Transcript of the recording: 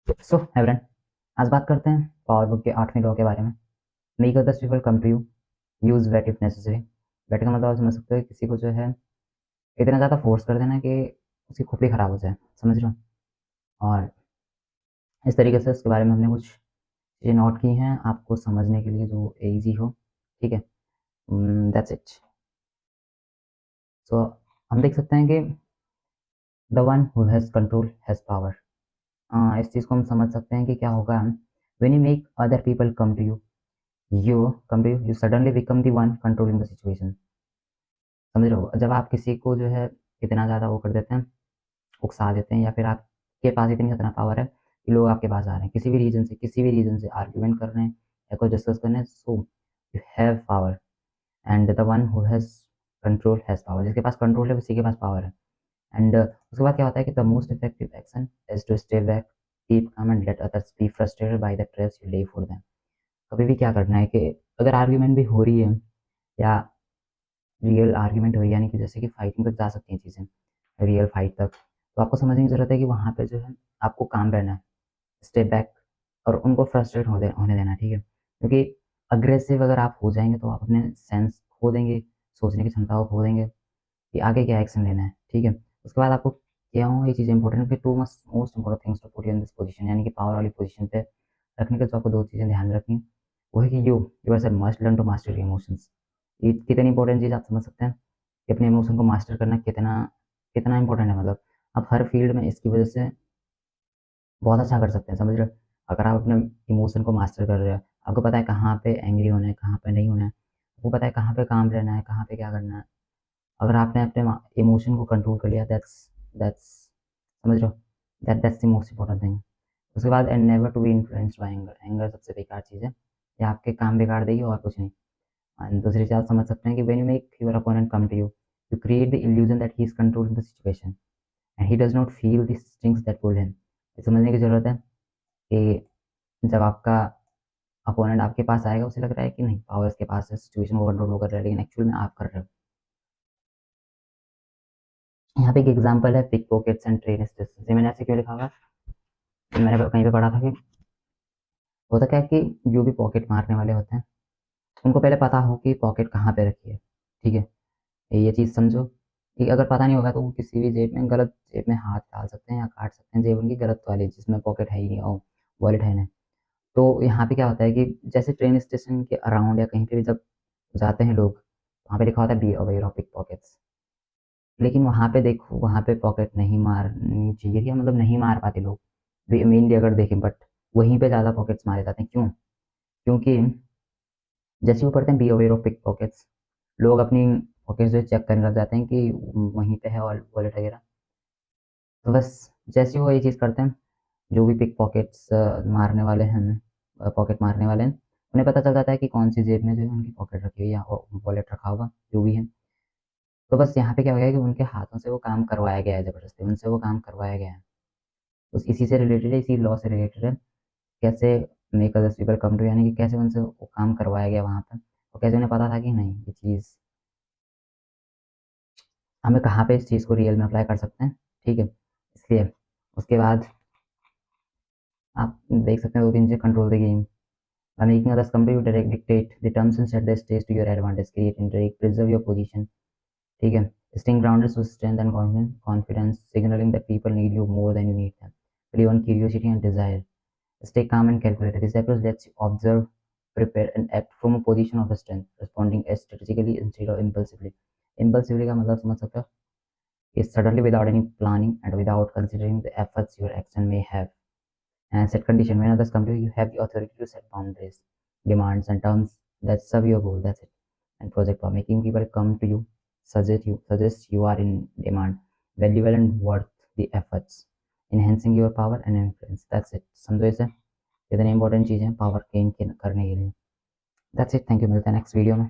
सो एवरन, आज बात करते हैं पावर बुक के 8वें लॉ के बारे में। Make others people come to you, use weight if necessary. Weight का मतलब आप समझ सकते हो, किसी को जो है इतना ज़्यादा फोर्स कर देना कि उसकी खोपड़ी खराब हो जाए, समझ रहे हो। और इस तरीके से इसके बारे में हमने कुछ चीज़ें नोट की हैं आपको समझने के लिए जो ईजी हो। ठीक है, दैट्स इट। सो हम देख सकते हैं कि the one who has control has power. इस चीज़ को हम समझ सकते हैं कि क्या होगा when you make other people come to you, you suddenly become the one controlling the situation। समझ रहे हो, जब आप किसी को जो है इतना ज़्यादा वो कर देते हैं, उकसा देते हैं, या फिर आपके पास इतनी ज़्यादा पावर है कि लोग आपके पास आ रहे हैं किसी भी रीजन से आर्ग्यूमेंट कर रहे हैं या कोई डिस्कस कर रहे हैं, so you have power and the one who has control has power. जिसके पास कंट्रोल है उसी के पास पावर है। एंड उसके बाद क्या होता है कि the most effective action is to stay back, keep calm and let others be frustrated by the traps you lay for them. कभी भी क्या करना है कि अगर आर्ग्यूमेंट भी हो रही है या रियल आर्ग्यूमेंट हुई, यानी कि जैसे कि फाइटिंग तक जा सकती हैं चीज़ें, रियल फाइट तक, तो आपको समझने की ज़रूरत है कि वहाँ पे जो है आपको काम रहना है, स्टेप बैक, और उनको फ्रस्ट्रेट होने देना है, ठीक है? क्योंकि अग्रेसिव अगर आप हो जाएँगे तो आप अपने सेंस खो देंगे, सोचने की क्षमता को खो देंगे कि आगे क्या एक्शन लेना है, ठीक है? उसके बाद आपको क्यों ये चीज़ इंपॉर्टेंट है कि to must most important things to put you in this position, यानी कि पावर वाली पोज़ीशन पे रखने के जो आपको 2 चीज़ें ध्यान में रखनी है, वो है कि yourself must learn to master your emotions. ये कितनी इंपॉर्टेंट चीज़ आप समझ सकते हैं कि अपने इमोशन को मास्टर करना कितना कितना इंपॉर्टेंट है। मतलब आप हर फील्ड में इसकी वजह से बहुत अच्छा कर सकते हैं, समझ रहे हो? अगर आप अपने इमोशन को मास्टर कर रहे हो, आपको पता है कहाँ पे एंग्री होना है, कहाँ पे नहीं होना है, आपको पता है कहाँ पे काम रहना है, कहाँ पे क्या करना है। अगर आपने अपने इमोशन को कंट्रोल कर लिया, दैट्स समझ रहे हो, that's the most important thing. उसके बाद and never to be influenced by anger. Anger सबसे बेकार चीज़ है, ये आपके काम बिगाड़ देगी और कुछ नहीं। एंड दूसरी चीज़ आप समझ सकते हैं कि when you make your opponent come to you, you create the illusion that he is controlling the situation and he does not feel the stings that pull him. ये समझने की ज़रूरत है कि जब आपका अपोनेंट आपके पास आएगा, उसे लग रहा है कि नहीं पावर इसके पास है, सिचुएशन को कंट्रोल वो कर रहा है, लेकिन एक्चुअल में आप कर रहे हो। यहाँ पे एक एग्जांपल है pick pockets and train station. ये मैंने ऐसे क्यों लिखा हुआ है, मैंने कहीं पे पढ़ा था कि होता क्या है कि जो भी पॉकेट मारने वाले होते हैं उनको पहले पता हो कि पॉकेट कहाँ पे रखी है, ठीक है? ये चीज़ समझो कि अगर पता नहीं होगा तो वो किसी भी जेब में, गलत जेब में हाथ डाल सकते हैं या काट सकते हैं जेब उनकी गलत वाली जिसमें पॉकेट है ही नहीं और वॉलेट है नहीं। तो यहाँ पे क्या होता है कि जैसे ट्रेन स्टेशन के अराउंड या कहीं पे भी जब जाते हैं लोग, वहाँ पे लिखा होता है be aware of pick pockets. लेकिन वहाँ पे देखो, वहाँ पे पॉकेट नहीं मारनी चाहिए थी, या मतलब नहीं मार पाते लोग मेनली अगर देखें, बट वहीं पे ज़्यादा पॉकेट्स मारे जाते हैं। क्यों? क्योंकि जैसे वो पढ़ते हैं be aware of pick pockets, लोग अपनी पॉकेट्स जो चेक करने लग जाते हैं कि वहीं पे है और वॉलेट वगैरह। तो बस जैसे वो ये चीज़ करते हैं, जो भी पिक पॉकेट्स मारने वाले हैं, पॉकेट मारने वाले हैं, उन्हें पता चल जाता है कि कौन सी जेब में जो है उनकी पॉकेट रखी हुई है या वॉलेट रखा होगा, जो भी है। तो बस यहाँ पे क्या हो गया कि उनके हाथों से वो काम करवाया गया है, ज़बरदस्ती उनसे वो काम करवाया गया है। बस इसी से रिलेटेड है, इसी लॉ से रिलेटेड है। कैसे make others people come to, यानी कि कैसे उनसे वो काम करवाया गया वहाँ पर, और कैसे उन्हें पता था कि नहीं ये चीज़ हमें कहाँ पे इस चीज़ को रियल में अप्लाई कर सकते हैं, ठीक है? इसलिए उसके बाद आप देख सकते हैं 2-3 चीज़ें, control the game by making others come to you, direct dictate the terms and set the stage to your advantage, create intrigue, preserve your position, ठीक है? Staying grounded shows strength and confidence, signaling that people need you more than you need them. Play on curiosity and desire. Stay calm and calculated. This approach lets you observe, prepare, and act from a position of strength, responding strategically instead of impulsively. Impulsively का मतलब समझ सकते हो? Is suddenly without any planning and without considering the efforts your action may have. And set condition. When others come to you, you have the authority to set boundaries, demands, and terms that serve your goal. That's it. And project for making people come to you, suggest you are in demand, valuable, and worth the efforts, enhancing your power and influence. That's it. समझो इसे, कितनी important चीज़ है power gain करने के लिए। That's it, thank you, मिलते हैं next video में।